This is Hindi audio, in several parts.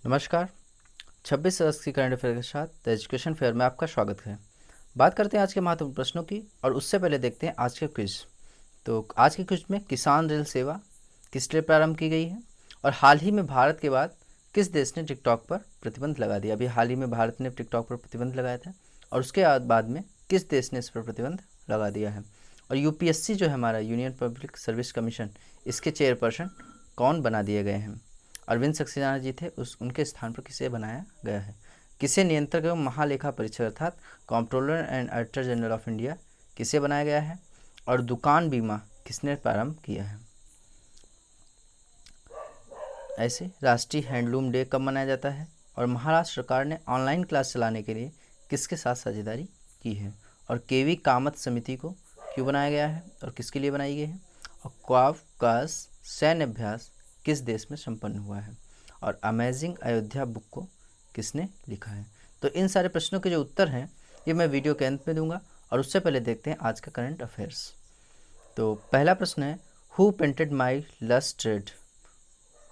नमस्कार। 26 अगस्त की करंट अफेयर के साथ द एजुकेशन फेयर में आपका स्वागत है। बात करते हैं आज के महत्वपूर्ण प्रश्नों की और उससे पहले देखते हैं आज के क्विज। तो आज के क्विज में किसान रेल सेवा किस लिए प्रारंभ की गई है और हाल ही में भारत के बाद किस देश ने टिकटॉक पर प्रतिबंध लगा दिया। अभी हाल ही में भारत ने टिकटॉक पर प्रतिबंध लगाया था और उसके बाद में किस देश ने इस पर प्रतिबंध लगा दिया है। और यूपीएससी जो है हमारा यूनियन पब्लिक सर्विस कमीशन, इसके चेयरपर्सन कौन बना दिए गए हैं। अरविंद सक्सेना जी थे, उनके स्थान पर किसे बनाया गया है। किसे नियंत्रक एवं महालेखा परीक्षक अर्थात comptroller and auditor general of India किसे बनाया गया है। और दुकान बीमा किसने प्रारंभ किया है। ऐसे राष्ट्रीय हैंडलूम डे कब मनाया जाता है और महाराष्ट्र सरकार ने ऑनलाइन क्लास चलाने के लिए किसके साथ साझेदारी की है। और केवी कामत समिति को क्यों बनाया गया है और किसके लिए बनाई गई है। और क्वावकास सैन्य अभ्यास किस देश में संपन्न हुआ है। और अमेजिंग अयोध्या बुक को किसने लिखा है। तो इन सारे प्रश्नों के जो उत्तर हैं ये मैं वीडियो के अंत में दूंगा और उससे पहले देखते हैं आज का करंट अफेयर्स। तो पहला प्रश्न है, who painted my lust red.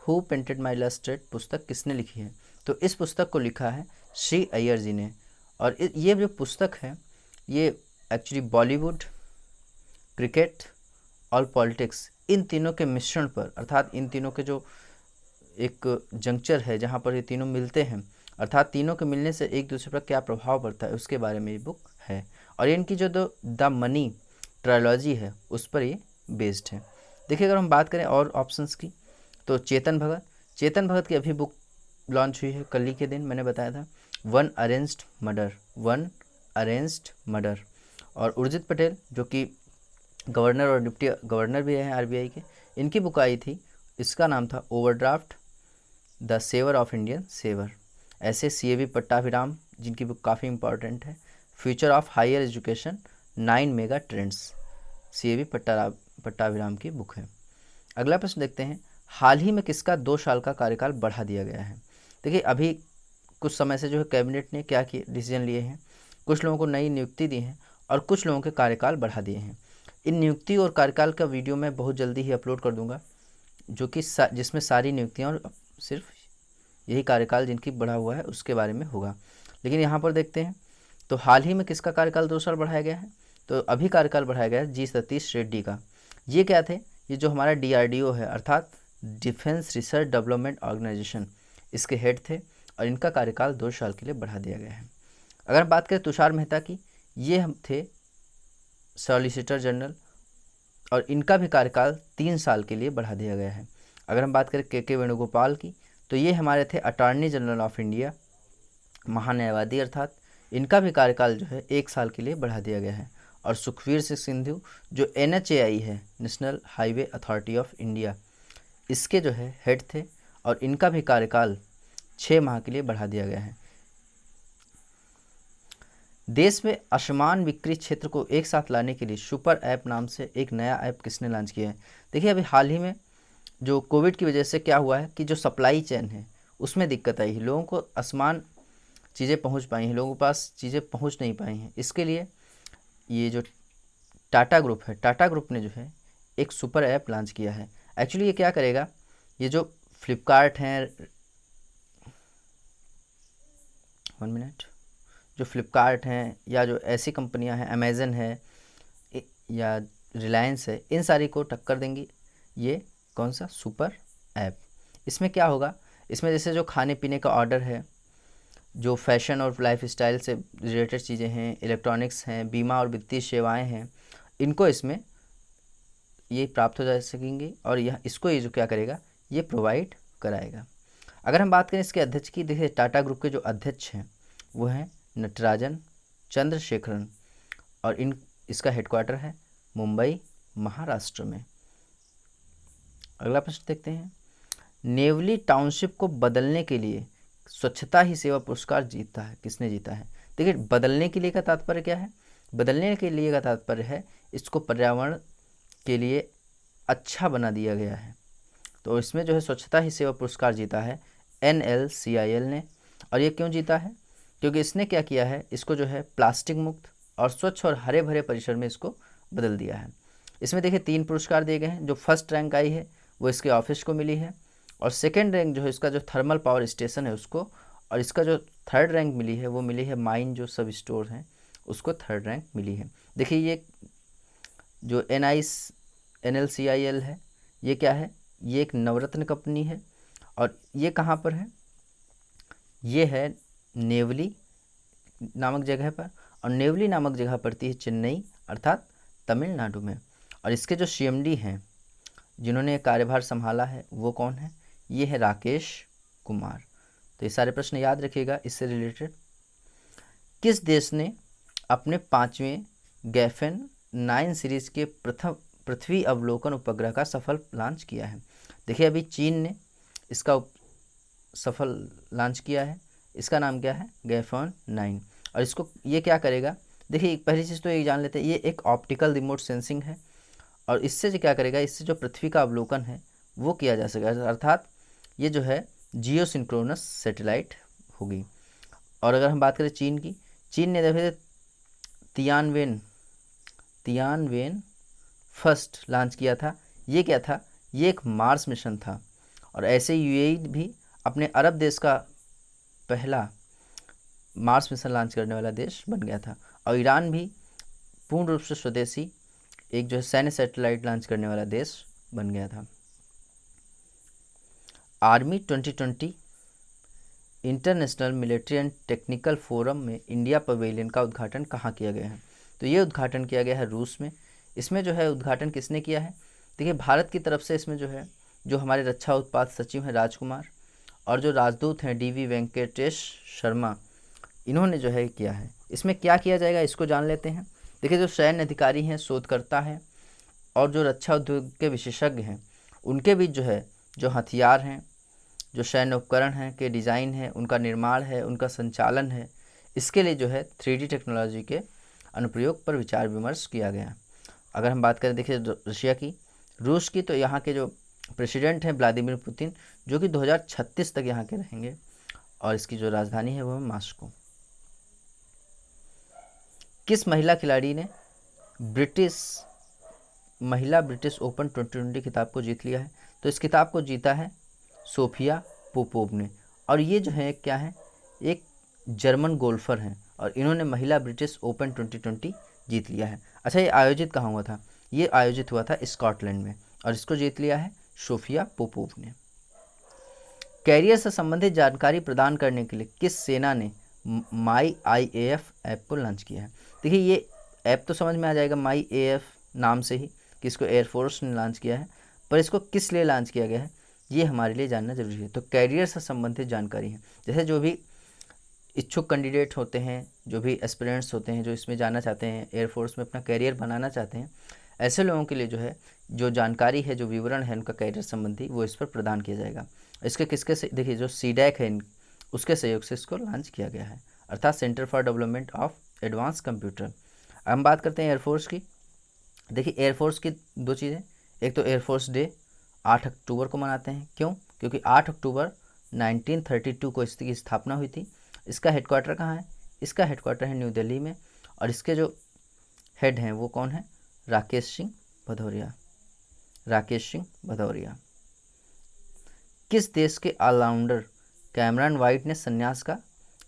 Who painted my lust red पुस्तक किसने लिखी है। तो इस पुस्तक को लिखा है श्री अय्यर जी ने। और ये जो पुस्तक है ये एक्चुअली बॉलीवुड, क्रिकेट और पॉलिटिक्स, इन तीनों के मिश्रण पर, अर्थात इन तीनों के जो एक जंक्चर है जहाँ पर ये तीनों मिलते हैं, अर्थात तीनों के मिलने से एक दूसरे पर क्या प्रभाव पड़ता है उसके बारे में ये बुक है। और इनकी जो द मनी ट्रायोलॉजी है उस पर ये बेस्ड है। देखिए अगर हम बात करें और ऑप्शंस की तो चेतन भगत की अभी बुक लॉन्च हुई है कल ही के दिन, मैंने बताया था, वन अरेंज्ड मर्डर। और उर्जित पटेल जो कि गवर्नर और डिप्टी गवर्नर भी हैं आरबीआई के, इनकी बुक आई थी, इसका नाम था overdraft the saver of Indian saver. ऐसे सीएवी पट्टाभिराम जिनकी बुक काफ़ी इंपॉर्टेंट है, future of higher education 9 mega trends, CAV Pattabhiram की बुक है। अगला प्रश्न देखते हैं, हाल ही में किसका 2 साल का कार्यकाल बढ़ा दिया गया है। देखिए अभी कुछ समय से जो है कैबिनेट ने क्या किए डिसीजन लिए हैं, कुछ लोगों को नई नियुक्ति दी है और कुछ लोगों के कार्यकाल बढ़ा दिए हैं। इन नियुक्ति और कार्यकाल का वीडियो मैं बहुत जल्दी ही अपलोड कर दूंगा, जो कि जिसमें सारी नियुक्तियां और सिर्फ यही कार्यकाल जिनकी बढ़ा हुआ है उसके बारे में होगा। लेकिन यहाँ पर देखते हैं तो हाल ही में किसका कार्यकाल 2 साल बढ़ाया गया है। तो अभी कार्यकाल बढ़ाया गया है जी सतीश रेड्डी का। ये क्या थे, ये जो हमारा डीआरडीओ है अर्थात डिफेंस रिसर्च डेवलपमेंट ऑर्गेनाइजेशन, इसके हेड थे और इनका कार्यकाल 2 साल के लिए बढ़ा दिया गया है। अगर बात करें तुषार मेहता की, ये हम थे सॉलिसिटर जनरल और इनका भी कार्यकाल 3 साल के लिए बढ़ा दिया गया है। अगर हम बात करें के वेणुगोपाल की तो ये हमारे थे अटॉर्नी जनरल ऑफ इंडिया, महान्यायवादी, अर्थात इनका भी कार्यकाल जो है 1 साल के लिए बढ़ा दिया गया है। और सुखवीर सिंह सिंधु जो NHAI है, national highway authority of India, इसके जो है हेड थे और इनका भी कार्यकाल 6 माह के लिए बढ़ा दिया गया है। देश में असमान बिक्री क्षेत्र को एक साथ लाने के लिए सुपर ऐप नाम से एक नया ऐप किसने लॉन्च किया है। देखिए अभी हाल ही में जो कोविड की वजह से क्या हुआ है कि जो सप्लाई चेन है उसमें दिक्कत आई है, लोगों को असमान चीज़ें पहुंच पाई हैं, लोगों के पास चीज़ें पहुंच नहीं पाई हैं। इसके लिए ये जो टाटा ग्रुप है, टाटा ग्रुप ने जो है एक सुपर ऐप लॉन्च किया है। एक्चुअली ये क्या करेगा, ये जो फ्लिपकार्ट हैं, 1 मिनट, जो फ्लिपकार्ट हैं या जो ऐसी कंपनियां हैं, अमेज़न है या रिलायंस है, इन सारी को टक्कर देंगी ये कौन सा सुपर ऐप। इसमें क्या होगा, इसमें जैसे जो खाने पीने का ऑर्डर है, जो फैशन और लाइफ स्टाइल से रिलेटेड चीज़ें हैं, इलेक्ट्रॉनिक्स हैं, बीमा और वित्तीय सेवाएं हैं, इनको इसमें ये प्राप्त हो जा सकेंगी और यह इसको ये जो क्या करेगा ये प्रोवाइड कराएगा। अगर हम बात करें इसके अध्यक्ष की, देखिए टाटा ग्रुप के जो अध्यक्ष हैं वो हैं नटराजन चंद्रशेखरन और इसका हेडक्वार्टर है मुंबई, महाराष्ट्र में। अगला प्रश्न देखते हैं, नेवली टाउनशिप को बदलने के लिए स्वच्छता ही सेवा पुरस्कार जीता है, किसने जीता है। देखिए बदलने के लिए का तात्पर्य क्या है, बदलने के लिए का तात्पर्य है इसको पर्यावरण के लिए अच्छा बना दिया गया है। तो इसमें जो है स्वच्छता ही सेवा पुरस्कार जीता है NLCIL ने। और ये क्यों जीता है, क्योंकि इसने क्या किया है, इसको जो है प्लास्टिक मुक्त और स्वच्छ और हरे भरे परिसर में इसको बदल दिया है। इसमें देखिए 3 पुरस्कार दिए गए हैं। जो फर्स्ट रैंक आई है वो इसके ऑफिस को मिली है और सेकेंड रैंक जो है इसका जो थर्मल पावर स्टेशन है उसको, और इसका जो थर्ड रैंक मिली है वो मिली है माइन जो सब स्टोर हैं उसको थर्ड रैंक मिली है। देखिए ये जो NLCIL है ये क्या है, ये एक नवरत्न कंपनी है और ये कहाँ पर है, ये है नेवली नामक जगह पर, और नेवली नामक जगह पड़ती है चेन्नई अर्थात तमिलनाडु में। और इसके जो CMD हैं जिन्होंने कार्यभार संभाला है वो कौन है, ये है राकेश कुमार। तो ये सारे प्रश्न याद रखिएगा इससे रिलेटेड। किस देश ने अपने 5वें गैफेन 9 सीरीज के प्रथम पृथ्वी अवलोकन उपग्रह का सफल लॉन्च किया है? देखिए अभी चीन ने इसका सफल लॉन्च किया है, इसका नाम क्या है, गैफेन 9। और इसको ये क्या करेगा, देखिए पहली चीज़ तो ये जान लेते हैं, ये एक ऑप्टिकल रिमोट सेंसिंग है और इससे जो क्या करेगा, इससे जो पृथ्वी का अवलोकन है वो किया जा सकेगा, अर्थात ये जो है जियो सिंक्रोनस सैटेलाइट होगी। और अगर हम बात करें चीन की, चीन ने देखिए तियानवेन फर्स्ट लॉन्च किया था। ये क्या था, ये एक मार्स मिशन था। और ऐसे UAE भी अपने अरब देश का पहला मार्स मिशन लॉन्च करने वाला देश बन गया था। और ईरान भी पूर्ण रूप से स्वदेशी एक जो है सैन्य सैटेलाइट लॉन्च करने वाला देश बन गया था। Army 2020 international military and technical forum में इंडिया पवेलियन का उद्घाटन कहाँ किया गया है? तो ये उद्घाटन किया गया है रूस में। इसमें जो है उद्घाटन किसने किया है, देखिए भारत की तरफ से इसमें जो है जो हमारे रक्षा उत्पाद सचिव हैं राजकुमार और जो राजदूत हैं DV वेंकटेश शर्मा, इन्होंने जो है किया है। इसमें क्या किया जाएगा इसको जान लेते हैं। देखिए जो सैन्य अधिकारी हैं, शोधकर्ता हैं और जो रक्षा उद्योग के विशेषज्ञ हैं, उनके बीच जो है जो हथियार हैं, जो सैन्य उपकरण हैं के डिज़ाइन है, उनका निर्माण है, उनका संचालन है, इसके लिए जो है 3D टेक्नोलॉजी के अनुप्रयोग पर विचार विमर्श किया गया। अगर हम बात करें देखिए रशिया की, रूस की, तो यहाँ के जो प्रेसिडेंट हैं व्लादिमीर पुतिन, जो कि 2036 तक यहाँ के रहेंगे और इसकी जो राजधानी है वो है मॉस्को। किस महिला खिलाड़ी ने महिला ब्रिटिश ओपन 2020 खिताब को जीत लिया है? तो इस खिताब को जीता है सोफिया पोपोव ने। और ये जो है क्या है, एक जर्मन गोल्फर हैं और इन्होंने महिला ब्रिटिश ओपन 2020 जीत लिया है। अच्छा, ये आयोजित कहाँ हुआ था? ये आयोजित हुआ था स्कॉटलैंड में और इसको जीत लिया है सोफिया पोपोव ने। कैरियर से संबंधित जानकारी प्रदान करने के लिए किस सेना ने माई IAF ऐप को लॉन्च किया है? देखिए ये ऐप तो समझ में आ जाएगा माई AF नाम से ही कि इसको एयरफोर्स ने लॉन्च किया है, पर इसको किस लिए लॉन्च किया गया है ये हमारे लिए जानना जरूरी है। तो कैरियर से संबंधित जानकारी है, जैसे जो भी इच्छुक कैंडिडेट होते हैं, जो भी एस्पिरेंट्स होते हैं, जो इसमें जाना चाहते हैं, एयरफोर्स में अपना कैरियर बनाना चाहते हैं, ऐसे लोगों के लिए जो है जो जानकारी है, जो विवरण है उनका कैरियर संबंधी, वो इस पर प्रदान किया जाएगा। इसके किसके से, देखिए जो CDAC है उसके सहयोग से इसको लॉन्च किया गया है, अर्थात centre for development of advance computer. अब हम बात करते हैं एयरफोर्स की। देखिए एयरफोर्स की दो चीज़ें, एक तो एयरफोर्स डे 8 अक्टूबर को मनाते हैं। क्यों? क्योंकि 8 अक्टूबर 1932 को इसकी स्थापना हुई थी। इसका हेडक्वार्टर कहाँ है? इसका हेडक्वार्टर है न्यू दिल्ली में और इसके जो हेड हैं वो कौन है? राकेश सिंह भदौरिया। किस देश के ऑलराउंडर कैमरन वाइट ने संन्यास का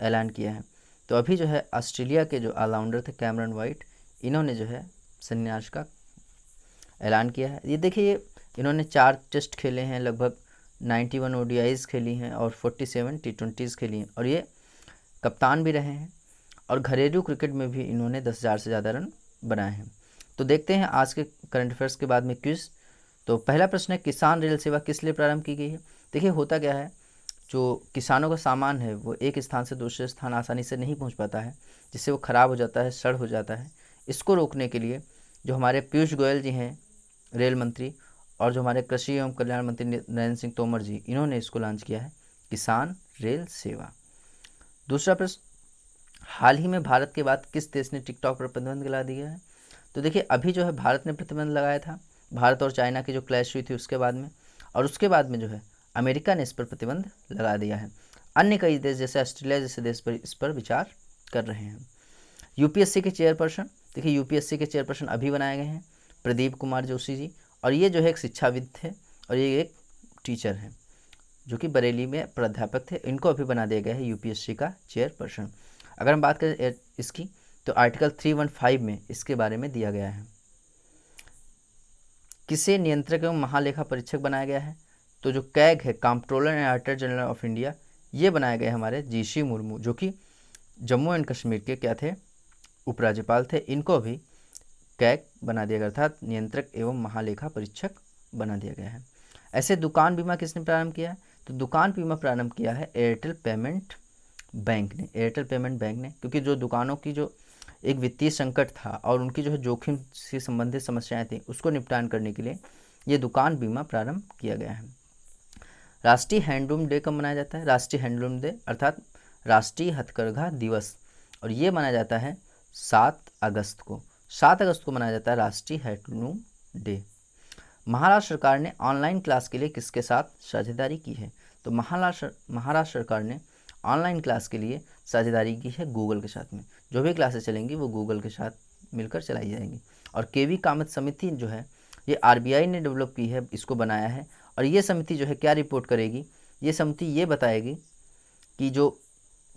ऐलान किया है? तो अभी जो है ऑस्ट्रेलिया के जो ऑलराउंडर थे कैमरन वाइट, इन्होंने जो है संन्यास का ऐलान किया है। ये देखिए इन्होंने 4 टेस्ट खेले हैं, लगभग 91 ODIs खेली हैं और 47 T20s खेली हैं और ये कप्तान भी रहे हैं और घरेलू क्रिकेट में भी इन्होंने 10,000 से ज़्यादा रन बनाए हैं। तो देखते हैं आज के करंट अफेयर्स के बाद में क्विज। तो पहला प्रश्न है, किसान रेल सेवा किस लिए प्रारंभ की गई है? देखिए होता क्या है, जो किसानों का सामान है वो एक स्थान से दूसरे स्थान आसानी से नहीं पहुंच पाता है, जिससे वो ख़राब हो जाता है, सड़ हो जाता है। इसको रोकने के लिए जो हमारे पीयूष गोयल जी हैं रेल मंत्री और जो हमारे कृषि एवं कल्याण मंत्री नरेंद्र सिंह तोमर जी, इन्होंने इसको लॉन्च किया है, किसान रेल सेवा। दूसरा प्रश्न, हाल ही में भारत के बाद किस देश ने टिकटॉक पर प्रतिबंध लगा दिया है? तो देखिए अभी जो है भारत ने प्रतिबंध लगाया था, भारत और चाइना की जो क्लैश हुई थी उसके बाद में, और उसके बाद में जो है अमेरिका ने इस पर प्रतिबंध लगा दिया है। अन्य कई देश जैसे ऑस्ट्रेलिया जैसे देश पर इस पर विचार कर रहे हैं। UPSC के चेयरपर्सन, देखिए UPSC के चेयरपर्सन अभी बनाए गए हैं प्रदीप कुमार जोशी जी, और ये जो है एक शिक्षाविद थे और ये एक टीचर हैं। जो कि बरेली में प्राध्यापक थे, इनको अभी बना दिया गया है यूपीएससी का चेयरपर्सन। अगर हम बात करें इसकी, तो आर्टिकल 315 में इसके बारे में दिया गया है। किसे नियंत्रक एवं महालेखा परीक्षक बनाया गया है? तो जो कैग है, controller and auditor general of India, ये बनाए गए हमारे जीसी मुर्मू, जो कि जम्मू एंड कश्मीर के क्या थे, उपराज्यपाल थे। इनको भी कैग बना दिया गया, अर्थात नियंत्रक एवं महालेखा परीक्षक बना दिया गया है। ऐसे दुकान बीमा किसने प्रारंभ किया है? तो दुकान बीमा प्रारंभ किया है एयरटेल पेमेंट बैंक ने। एयरटेल पेमेंट बैंक ने, क्योंकि जो दुकानों की जो एक वित्तीय संकट था और उनकी जो है जोखिम से संबंधित समस्याएं थी, उसको निपटान करने के लिए ये दुकान बीमा प्रारंभ किया गया है। राष्ट्रीय हैंडलूम डे कब मनाया जाता है? राष्ट्रीय हैंडलूम डे अर्थात राष्ट्रीय हथकरघा दिवस, और ये मनाया जाता है 7 अगस्त को। 7 अगस्त को मनाया जाता है राष्ट्रीय हैंडलूम डे। महाराष्ट्र सरकार ने ऑनलाइन क्लास के लिए किसके साथ साझेदारी की है? तो महाराष्ट्र सरकार ने ऑनलाइन क्लास के लिए साझेदारी की है गूगल के साथ में। जो भी क्लासेस चलेंगी वो गूगल के साथ मिलकर चलाई जाएंगी। और केवी कामत समिति जो है, ये आरबीआई ने डेवलप की है, इसको बनाया है। और ये समिति जो है क्या रिपोर्ट करेगी? ये समिति ये बताएगी कि जो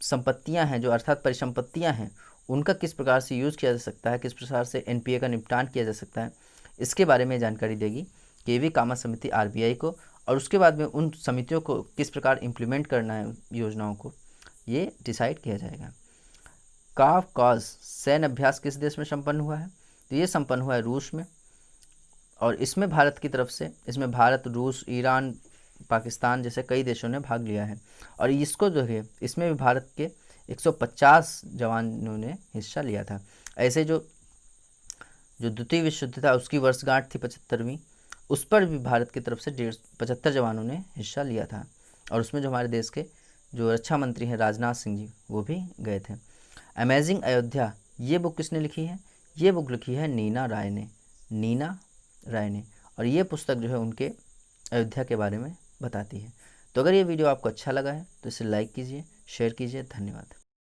संपत्तियां हैं, जो अर्थात परिसंपत्तियां हैं, उनका किस प्रकार से यूज़ किया जा सकता है, किस प्रकार से एनपीए का निपटान किया जा सकता है, इसके बारे में जानकारी देगी केवी कामत समिति आरबीआई को। और उसके बाद में उन समितियों को किस प्रकार इम्प्लीमेंट करना है योजनाओं को, ये डिसाइड किया जाएगा। काफकाज सैन्य अभ्यास किस देश में संपन्न हुआ है? तो ये संपन्न हुआ है रूस में। और इसमें भारत की तरफ से, इसमें भारत, रूस, ईरान, पाकिस्तान जैसे कई देशों ने भाग लिया है। और इसको जो है, इसमें भी भारत के 150 जवानों ने हिस्सा लिया था। ऐसे जो द्वितीय विश्व युद्ध था उसकी वर्षगांठ थी 75वीं, उस पर भी भारत की तरफ से 75 जवानों ने हिस्सा लिया था। और उसमें जो हमारे देश के जो रक्षा मंत्री हैं राजनाथ सिंह जी, वो भी गए थे। अमेजिंग अयोध्या, ये बुक किसने लिखी है? ये बुक लिखी है नीना राय ने। नीना राय ने। और ये पुस्तक जो है उनके अयोध्या के बारे में बताती है। तो अगर ये वीडियो आपको अच्छा लगा है तो इसे लाइक कीजिए, शेयर कीजिए। धन्यवाद।